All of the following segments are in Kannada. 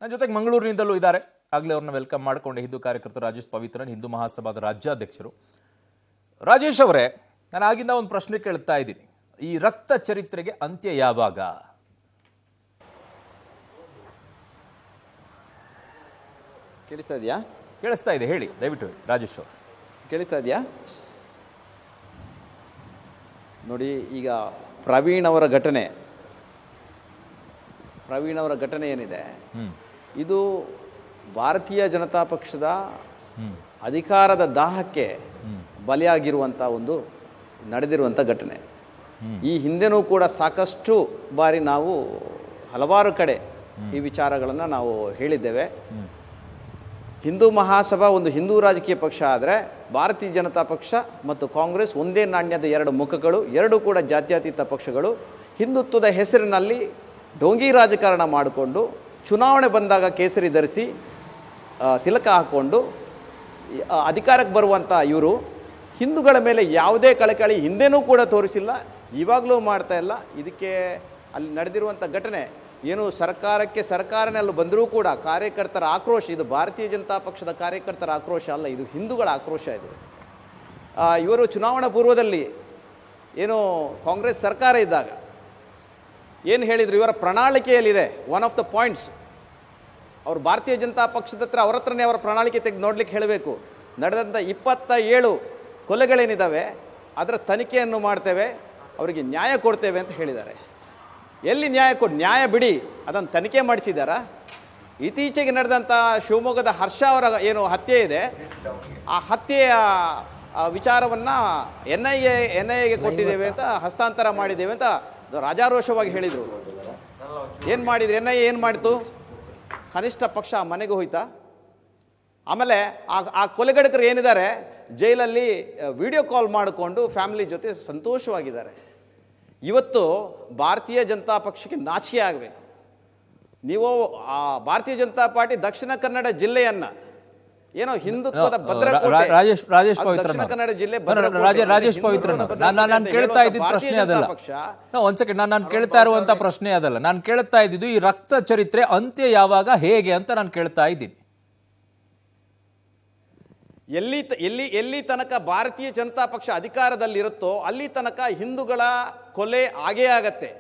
ನನ್ನ ಜೊತೆಗೆ ಮಂಗಳೂರಿನಿಂದಲೂ ಇದ್ದಾರೆ. ಆಗಲೇ ಅವ್ರನ್ನ ವೆಲ್ಕಮ್ ಮಾಡಿಕೊಂಡು ಹಿಂದೂ ಕಾರ್ಯಕರ್ತರು ರಾಜೇಶ್ ಪವಿತ್ರನ್, ಹಿಂದೂ ಮಹಾಸಭಾದ ರಾಜ್ಯಾಧ್ಯಕ್ಷರು. ರಾಜೇಶ್ ಅವರೇ, ನಾನು ಆಗಿಂದ ಒಂದು ಪ್ರಶ್ನೆ ಕೇಳ್ತಾ ಇದ್ದೀನಿ. ಈ ರಕ್ತ ಚರಿತ್ರೆಗೆ ಅಂತ್ಯ ಯಾವಾಗ? ಕೇಳಿಸ್ತಾ ಇದೆಯಾ? ಕೇಳಿಸ್ತಾ ಇದೆ, ಹೇಳಿ ದಯವಿಟ್ಟು ರಾಜೇಶ್ ಅವರು. ಕೇಳಿಸ್ತಾ ಇದೆಯಾ? ನೋಡಿ, ಈಗ ಪ್ರವೀಣ್ ಅವರ ಘಟನೆ ಏನಿದೆ, ಇದು ಭಾರತೀಯ ಜನತಾ ಪಕ್ಷದ ಅಧಿಕಾರದ ದಾಹಕ್ಕೆ ಬಲಿಯಾಗಿರುವಂಥ ಒಂದು ನಡೆದಿರುವಂಥ ಘಟನೆ. ಈ ಹಿಂದೆನೂ ಕೂಡ ಸಾಕಷ್ಟು ಬಾರಿ ನಾವು ಹಲವಾರು ಕಡೆ ಈ ವಿಚಾರಗಳನ್ನು ನಾವು ಹೇಳಿದ್ದೇವೆ. ಹಿಂದೂ ಮಹಾಸಭಾ ಒಂದು ಹಿಂದೂ ರಾಜಕೀಯ ಪಕ್ಷ ಆದರೆ, ಭಾರತೀಯ ಜನತಾ ಪಕ್ಷ ಮತ್ತು ಕಾಂಗ್ರೆಸ್ ಒಂದೇ ನಾಣ್ಯದ ಎರಡು ಮುಖಗಳು, ಎರಡೂ ಕೂಡ ಜಾತ್ಯತೀತ ಪಕ್ಷಗಳು. ಹಿಂದುತ್ವದ ಹೆಸರಿನಲ್ಲಿ ಡೋಂಗಿ ರಾಜಕಾರಣ ಮಾಡಿಕೊಂಡು ಚುನಾವಣೆ ಬಂದಾಗ ಕೇಸರಿ ಧರಿಸಿ ತಿಲಕ ಹಾಕ್ಕೊಂಡು ಅಧಿಕಾರಕ್ಕೆ ಬರುವಂಥ ಇವರು ಹಿಂದೂಗಳ ಮೇಲೆ ಯಾವುದೇ ಕಳಕಳಿ ಹಿಂದೆನೂ ಕೂಡ ತೋರಿಸಿಲ್ಲ, ಇವಾಗಲೂ ಮಾಡ್ತಾ ಇಲ್ಲ. ಇದಕ್ಕೆ ಅಲ್ಲಿ ನಡೆದಿರುವಂಥ ಘಟನೆ ಏನು, ಸರ್ಕಾರನೆಲ್ಲ ಬಂದರೂ ಕೂಡ ಕಾರ್ಯಕರ್ತರ ಆಕ್ರೋಶ, ಇದು ಭಾರತೀಯ ಜನತಾ ಪಕ್ಷದ ಕಾರ್ಯಕರ್ತರ ಆಕ್ರೋಶ ಅಲ್ಲ, ಇದು ಹಿಂದೂಗಳ ಆಕ್ರೋಶ. ಇದು ಇವರು ಚುನಾವಣಾ ಪೂರ್ವದಲ್ಲಿ ಏನು ಕಾಂಗ್ರೆಸ್ ಸರ್ಕಾರ ಇದ್ದಾಗ ಏನು ಹೇಳಿದರು, ಇವರ ಪ್ರಣಾಳಿಕೆಯಲ್ಲಿದೆ ಒನ್ ಆಫ್ ದ ಪಾಯಿಂಟ್ಸ್. ಅವರು ಭಾರತೀಯ ಜನತಾ ಪಕ್ಷದ ಹತ್ರ ಅವ್ರ ಹತ್ರನೇ ಅವರ ಪ್ರಣಾಳಿಕೆ ತೆಗೆದು ನೋಡ್ಲಿಕ್ಕೆ ಹೇಳಬೇಕು. ನಡೆದಂಥ 27 ಕೊಲೆಗಳೇನಿದ್ದಾವೆ ಅದರ ತನಿಖೆಯನ್ನು ಮಾಡ್ತೇವೆ, ಅವರಿಗೆ ನ್ಯಾಯ ಕೊಡ್ತೇವೆ ಅಂತ ಹೇಳಿದ್ದಾರೆ. ಎಲ್ಲಿ ನ್ಯಾಯ ಬಿಡಿ, ಅದನ್ನು ತನಿಖೆ ಮಾಡಿಸಿದಾರಾ? ಇತ್ತೀಚೆಗೆ ನಡೆದಂಥ ಶಿವಮೊಗ್ಗದ ಹರ್ಷ ಅವರ ಏನು ಹತ್ಯೆ ಇದೆ, ಆ ಹತ್ಯೆಯ ವಿಚಾರವನ್ನು ಎನ್ಐಎಗೆ ಕೊಟ್ಟಿದ್ದೇವೆ ಅಂತ, ಹಸ್ತಾಂತರ ಮಾಡಿದ್ದೇವೆ ಅಂತ ರಾಜಾರೋಷವಾಗಿ ಹೇಳಿದರು. ಏನು ಮಾಡಿದ್ರು ಎನ್ಐಎ? ಏನು ಮಾಡಿತು? ಕನಿಷ್ಠ ಪಕ್ಷ ಮನೆಗೆ ಹೋಯ್ತಾ? ಆಮೇಲೆ ಆ ಕೊಲೆಗಡಕರು ಏನಿದ್ದಾರೆ ಜೈಲಲ್ಲಿ ವಿಡಿಯೋ ಕಾಲ್ ಮಾಡಿಕೊಂಡು ಫ್ಯಾಮಿಲಿ ಜೊತೆ ಸಂತೋಷವಾಗಿದ್ದಾರೆ. ಇವತ್ತು ಭಾರತೀಯ ಜನತಾ ಪಕ್ಷಕ್ಕೆ ನಾಚಿಕೆ ಆಗಬೇಕು. ನೀವು ಭಾರತೀಯ ಜನತಾ ಪಾರ್ಟಿ ದಕ್ಷಿಣ ಕನ್ನಡ ಜಿಲ್ಲೆಯನ್ನ ಏನೋ ಹಿಂದುತ್ವದ ಭದ್ರಕೋಟೆ, ರಾಜೇಶ್ ಪವಿತ್ರ ದಕ್ಷಿಣ ಕನ್ನಡ ಜಿಲ್ಲೆ ರಾಜೇಶ್ ಪವಿತ್ರ, ನಾನು ಕೇಳ್ತಾ ಇದ್ದಿದ್ದ ಪ್ರಶ್ನೆ ಅದಲ್ಲ. ಒಂದ್ ಸೆಕೆಂಡ್, ನಾನು ಕೇಳ್ತಾ ಇರುವಂತ ಪ್ರಶ್ನೆ ಅದಲ್ಲ. ನಾನು ಕೇಳ್ತಾ ಇದ್ದಿದ್ದು ಈ ರಕ್ತ ಚರಿತ್ರೆ ಅಂತ್ಯ ಯಾವಾಗ, ಹೇಗೆ ಅಂತ ನಾನು ಕೇಳ್ತಾ ಇದ್ದೀನಿ. ಎಲ್ಲಿ ತನಕ ಭಾರತೀಯ ಜನತಾ ಪಕ್ಷ ಅಧಿಕಾರದಲ್ಲಿರುತ್ತೋ ಅಲ್ಲಿ ತನಕ ಹಿಂದೂಗಳ ಕೊಲೆ ಆಗೇ ಆಗತ್ತೆ.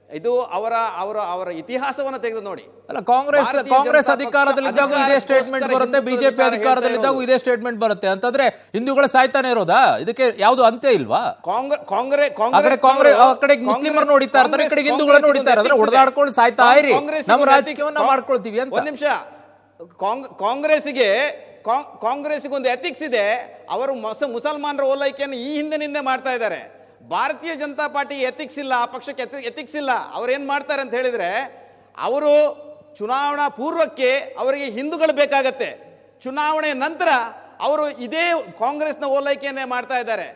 ಇದು ಅವರ ಇತಿಹಾಸವನ್ನು ತೆಗೆದು ನೋಡಿ. ಅಲ್ಲ, ಕಾಂಗ್ರೆಸ್ ಅಧಿಕಾರದಲ್ಲಿದ್ದಾಗ ಇದೇ ಸ್ಟೇಟ್ಮೆಂಟ್ ಬರುತ್ತೆ, ಬಿಜೆಪಿ ಅಧಿಕಾರದಲ್ಲಿದ್ದಾಗ ಇದೇ ಸ್ಟೇಟ್ಮೆಂಟ್ ಬರುತ್ತೆ ಅಂತಂದ್ರೆ ಹಿಂದೂಗಳು ಸಾಯ್ತಾನೆ ಇರೋದಾ? ಇದಕ್ಕೆ ಯಾವ್ದು ಅಂತ್ಯ ಇಲ್ವಾ? ಕಡೆ ಮುಸ್ಲಿಮರು ನೋಡಿತಾ ಇರ್ತಾರೆ, ಈ ಕಡೆ ಹಿಂದೂಗಳು ನೋಡಿತಾ ಇರ್ತಾರೆ. ಹೊಡೆದಾಡ್ಕೊಂಡು ಸಾಯ್ತಾ ಇರಿ, ನಮ್ಮ ರಾಜಕೀಯವನ್ನ ಮಾಡ್ಕೊಳ್ತೀವಿ ಅಂತ. ಒಂದ್ ನಿಮಿಷ, ಕಾಂಗ್ರೆಸ್ಗೆ ಒಂದು ಎಥಿಕ್ಸ್ ಇದೆ. ಅವರು ಮುಸಲ್ಮಾನರ ಓಲೈಕೆಯನ್ನು ಈ ಹಿಂದೆ ಮಾಡ್ತಾ ಇದ್ದಾರೆ. ಭಾರತೀಯ ಜನತಾ ಪಾರ್ಟಿ ಎಥಿಕ್ಸ್ ಇಲ್ಲ, ಆ ಪಕ್ಷಕ್ಕೆ ಎಥಿಕ್ಸ್ ಇಲ್ಲ. ಅವ್ರು ಏನ್ ಮಾಡ್ತಾರೆ ಅಂತ ಹೇಳಿದ್ರೆ, ಅವರು ಚುನಾವಣಾ ಪೂರ್ವಕ್ಕೆ ಅವರಿಗೆ ಹಿಂದೂಗಳು ಬೇಕಾಗತ್ತೆ, ಚುನಾವಣೆ ನಂತರ ಅವರು ಇದೇ ಕಾಂಗ್ರೆಸ್ನ ಓಲೈಕೆಯನ್ನೇ ಮಾಡ್ತಾ ಇದ್ದಾರೆ.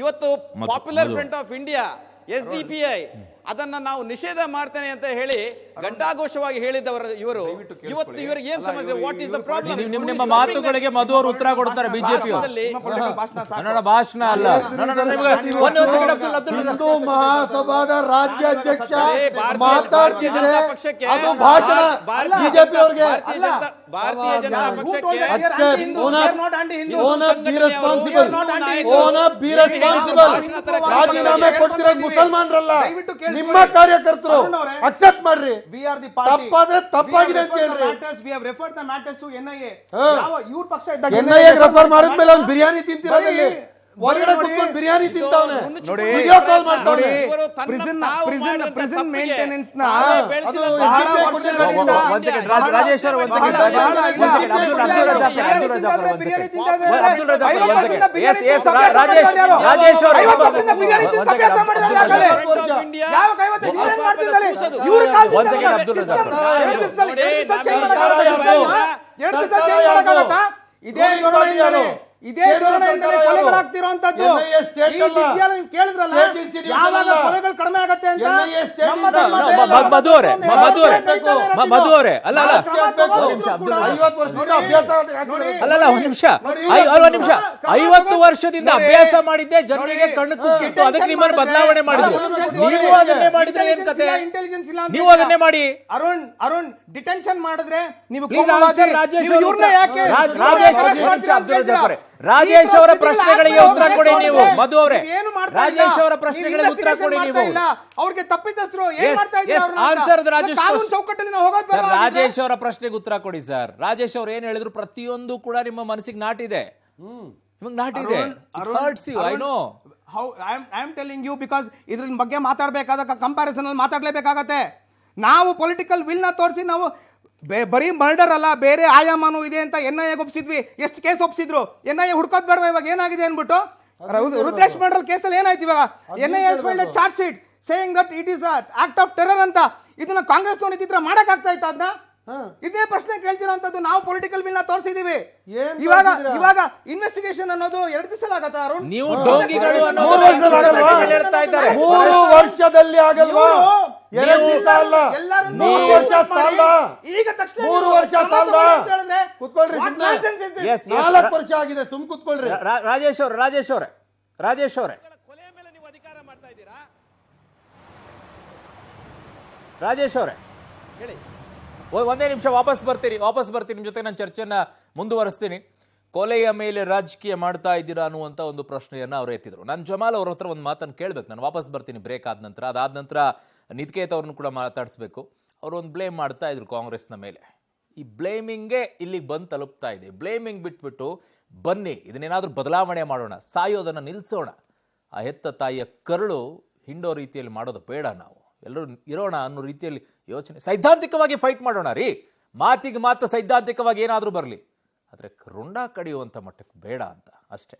ಇವತ್ತು popular front of India SDPI ಅದನ್ನ ನಾವು ನಿಷೇಧ ಮಾಡ್ತೇನೆ ಅಂತ ಹೇಳಿ ಘಂಟಾಘೋಷವಾಗಿ ಹೇಳಿದವರು ಇವರು. ಇವತ್ತು ಇವರಿಗೆ ಏನ್ ಸಮಸ್ಯೆ? What is the problem? ನಿಮ್ಮ ಮಾತುಗಳಿಗೆ ಮಧು ಅವರು ಉತ್ತರ ಕೊಡ್ತಾರೆ. ಬಿಜೆಪಿ ಕನ್ನಡ ಭಾಷಣ ಅಲ್ಲ. ಹಿಂದೂ ಮಹಾಸಭಾದ ರಾಜ್ಯಾಧ್ಯಕ್ಷ ಮಾತಾಡ್ತಿದ್ರೆ ಅದು ಭಾಷಣ. ಬಿಜೆಪಿ ಅವರಿಗೆ ಭಾರತೀಯ ಜನತಾ ಪಕ್ಷಕ್ಕೆ ರಾಜೀನಾಮೆ ಕೊಡ್ತಿರೋದು ಮುಸಲ್ಮಾನರಲ್ಲ, ನಿಮ್ಮ ಕಾರ್ಯಕರ್ತರು. ಅಕ್ಸೆಪ್ಟ್ ಮಾಡ್ರಿ. ತಪ್ಪಾದ್ರೆ ತಪ್ಪಾಗಿದೆ ಅಂತ ಹೇಳ್ರಿ. NIA ರೆಫರ್ ಮಾಡಿದ್ಮೇಲೆ ಅವ್ನು ಬಿರಿಯಾನಿ ತಿಂತಿರೋದಲ್ಲಿ ಹೊರಗಡೆ ಕೂತ್ಕೊಂಡು ಬಿರಿಯಾನಿ ತಿಂತಾವನೆ. ವಿಡಿಯೋ ಕಾಲ್ ಮಾಡ್ತಾವ್ನೆ. ಪ್ರಿಸನ್ ಮೇಂಟೆನೆನ್ಸ್ ನ ರಾಜೇಶ್ ಅವರು ಇದೇ ಇದೇ ಧೋರಣೆಯಿಂದಲೇ ಕೊಲೆಗಳಾಗ್ತಿರೋಂಥದ್ದು. NIA ಸ್ಟೇಟ್ ಈ ಅಲ್ಲ. ರೀತಿಯಲ್ಲಿ ನೀವು ಕೇಳಿದ್ರಲ್ಲ, ಸ್ಟೇಟ್ ಇನ್ಸ್ಟಿಟ್ಯೂಷನ್ ಯಾವಾಗ ಅಲ್ಲ. ಕೊಲೆಗಳು ಕಡಿಮೆ ಆಗತ್ತೆ ಅಂತ NIA ಸ್ಟೇಟ್ ನಮ್ಮ ಇನ್ಸ್ಟಿಟ್ಯೂಷನ್ ಧರ್ಮ ಅಲ್ಲ. ಬೇರೆ ಮಧು ಅವರೇ, ಬೇರೆ ಮಧು ಅವರೇ, ಬೇರೆ ಮಧು ಅವರೇ, ಅಲ್ಲ ಅಲ್ಲ ರಾಜಕೀಯ ಆಗ್ಬೇಕು. ನೋಡಿ, 50 ವರ್ಷದಿಂದ ಅಭ್ಯಾಸ ನೋಡಿ, ಅಲ್ಲಲ್ಲ ಒಂದ್ ನಿಮಿಷ ನೋಡಿ, 50 ವರ್ಷದಿಂದ ಅಭ್ಯಾಸ ಮಾಡಿದ್ದೆ ಜನರಿಗೆ ಕಣ್ಣು ಕುಕ್ಕಿತ್ತು, ಅದಕ್ಕೆ ನಿಮ್ಮನ್ನು ಬದಲಾವಣೆ ಮಾಡಿದ್ರು. ನೀವು ಅದನ್ನೇ ಮಾಡಿದ್ರೆ ಏನ್ ಕತೆ? ಇಂಟೆಲಿಜೆನ್ಸ್ ಇಲ್ಲ ಅಂತ ನೀವು ಅದನ್ನೇ ಮಾಡಿ. ಅರುಣ್ ಡಿಟೆನ್ಷನ್ ಮಾಡಿದ್ರೆ ನೀವು Please ಕೋಮುವಾದಿ, answer ರಾಜೇಶ್ ನೀವು ಅವ್ರ ಇವ್ರನ್ನ ಉತ್ತರ. ಯಾಕೆ ರಾಜೇಶ್ ಇವ್ರನ್ನ ಅವ್ರ ಯಾಕೆ ಅಬ್ದುಲ್ ಹೇಳ್ತೀರಾ? ಜಬ್ಬಾರ್. ರಾಜೇಶ್ ಅವರ ಪ್ರಶ್ನೆಗಳಿಗೆ ಉತ್ತರ ಕೊಡಿ ನೀವು. ಮಧು ಅವರೇ, ಏನು ಮಾಡ್ತಾ ರಾಜೇಶ್ ಇಲ್ಲ? ಅವರ ಪ್ರಶ್ನೆಗಳಿಗೆ ನೀವು ಉತ್ತರ ಕೊಡಿ investigation ನೀವು. ಮಾಡ್ತಾ ಇಲ್ಲ. ಅವ್ರಿಗೆ ತಪ್ಪಿತಸ್ಥರು ಏನ್ Yes, ಮಾಡ್ತಾ ಇದ್ದೀರಾ yes, ಅವ್ರನ್ನ ಅಂತ? answer the ರಾಜೇಶ್ ಕಾನೂನು question. ಚೌಕಟ್ಟಲ್ಲಿ ನಾವು ಹೋಗೋದು ಸರ್, ಬೇಡ ರಾಜೇಶ್ ಅವರ ಪ್ರಶ್ನೆಗೆ ಉತ್ತರ ಕೊಡಿ ಸರ್. ರಾಜೇಶ್ ಅವ್ರು ಏನ್ ಹೇಳಿದ್ರು ಪ್ರತಿಯೊಂದು ಕೂಡ ನಿಮ್ಮ ಮನಸ್ಸಿಗೆ ನಾಟಿದೆ, ನಿಮಗೆ ನಾಟಿದೆ. I know. I am telling you because ಇದ್ರ ಬಗ್ಗೆ ಮಾತಾಡಬೇಕಾದಾಗ ಕಂಪ್ಯಾರಿಸನ್ ಅಲ್ಲಿ ಮಾತಾಡಲೇಬೇಕಾಗತ್ತೆ. ನಾವು ಪೊಲಿಟಿಕಲ್ ವಿಲ್ ನ ತೋರಿಸಿ ನಾವು ಬರೀ ಮರ್ಡರ್ ಅಲ್ಲ, ಬೇರೆ ಆಯಾಮನೂ ಇದೆ ಅಂತ NIA ಒಪ್ಪಿಸಿದ್ವಿ. ಎಷ್ಟು ಕೇಸ್ ಒಪ್ಪಿಸಿದ್ರು? NIA ಹುಡ್ಕೋದ್ ಬೇಡವಾ ಇವಾಗ ಏನಾಗಿದೆ ಅನ್ಬಿಟ್ಟು? ರುದ್ರೇಶ್ ಮರ್ಡರ್ ಕೇಸಲ್ಲಿ ಏನಾಯ್ತು ಇವಾಗ? NIA has filed a charge sheet saying that it is an act of terror ಅಂತ. ಇದನ್ನ ಕಾಂಗ್ರೆಸ್ ಇದ್ದಿದ್ರೆ ಮಾಡಕ್ ಆಗ್ತಾ ಇತ್ತ ಅದನ್ನ? ಇದೇ ಪ್ರಶ್ನೆ ಕೇಳ್ತಿರೋಂಥದ್ದು. ನಾವು ಪೊಲಿಟಿಕಲ್ ವಿಲ್ ನ ತೋರಿಸಿದೀವಿ. ಏನ್ ಇವಾಗ ಇನ್ವೆಸ್ಟಿಗೇಷನ್ ಅನ್ನೋದು 2 ದಿವಸ ಆಗತ್ತಾ ಅರುಣ್? ನೀವು ಡೋಂಗಿಗಳು ಅನ್ನೋದು 3 ವರ್ಷದಲ್ಲಿ ಆಗಲ್ವಾ? ಹೇಳ್ತಾ ಇದ್ದಾರೆ. 3 ವರ್ಷದಲ್ಲಿ ಆಗಲ್ವಾ? 2 ದಿವಸ ಅಲ್ಲ, ಎಲ್ಲರೂ 3 ವರ್ಷ ಸಾಲ. ಈಗ ತಕ್ಷಣ 3 ವರ್ಷ ಸಾಲ. ಕುತ್ಕೊಳ್ರಿ What ಸುಮ್ನೆ. nonsense is this? Yes, yes. 4 ವರ್ಷ ಆಗಿದೆ, ಸುಮ್ ಕುತ್ಕೊಳ್ರಿ. ರಾಜೇಶ್ ಅವರೇ, ರಾಜೇಶ್ ಅವರೇ, ರಾಜೇಶ್ ಅವರೇ, ಒಂದೇ ನಿಮಿಷ ವಾಪಸ್ ಬರ್ತೀನಿ ನಿಮ್ಮ ಜೊತೆ ನಾನು ಚರ್ಚೆನ ಮುಂದುವರಿಸ್ತೀನಿ. ಕೊಲೆಯ ಮೇಲೆ ರಾಜಕೀಯ ಮಾಡ್ತಾ ಇದ್ದೀರಾ ಅನ್ನುವಂಥ ಒಂದು ಪ್ರಶ್ನೆಯನ್ನ ಅವ್ರು ಎತ್ತಿದ್ರು. ನಾನು ಜಮಾಲ್ ಅವ್ರ ಹತ್ರ ಒಂದು ಮಾತನ್ನು ಕೇಳಬೇಕು. ನಾನು ವಾಪಸ್ ಬರ್ತೀನಿ ಬ್ರೇಕ್ ಆದ ನಂತರ. ಅದಾದ ನಂತರ ನಿತ್ಕೇತ್ ಅವ್ರನ್ನು ಕೂಡ ಮಾತಾಡಿಸ್ಬೇಕು. ಅವರು ಒಂದು ಬ್ಲೇಮ್ ಮಾಡ್ತಾ ಇದ್ರು ಕಾಂಗ್ರೆಸ್ನ ಮೇಲೆ. ಈ ಬ್ಲೇಮಿಂಗೇ ಇಲ್ಲಿಗೆ ಬಂದು ತಲುಪ್ತಾ ಇದೆ. ಬ್ಲೇಮಿಂಗ್ ಬಿಟ್ಬಿಟ್ಟು ಬನ್ನಿ ಇದನ್ನೇನಾದರೂ ಬದಲಾವಣೆ ಮಾಡೋಣ, ಸಾಯೋದನ್ನು ನಿಲ್ಲಿಸೋಣ. ಆ ಹೆತ್ತ ತಾಯಿಯ ಕರುಳು ಹಿಂಡೋ ರೀತಿಯಲ್ಲಿ ಮಾಡೋದು ಬೇಡ. ನಾವು ಎಲ್ಲರೂ ಇರೋಣ ಅನ್ನೋ ರೀತಿಯಲ್ಲಿ ಯೋಚನೆ, ಸೈದ್ಧಾಂತಿಕವಾಗಿ ಫೈಟ್ ಮಾಡೋಣ ರೀ. ಮಾತಿಗೆ ಮಾತ್ರ ಸೈದ್ಧಾಂತಿಕವಾಗಿ ಏನಾದರೂ ಬರಲಿ, ಆದರೆ ರುಂಡ ಕಡಿಯುವಂಥ ಮಟ್ಟಕ್ಕೆ ಬೇಡ ಅಂತ ಅಷ್ಟೇ.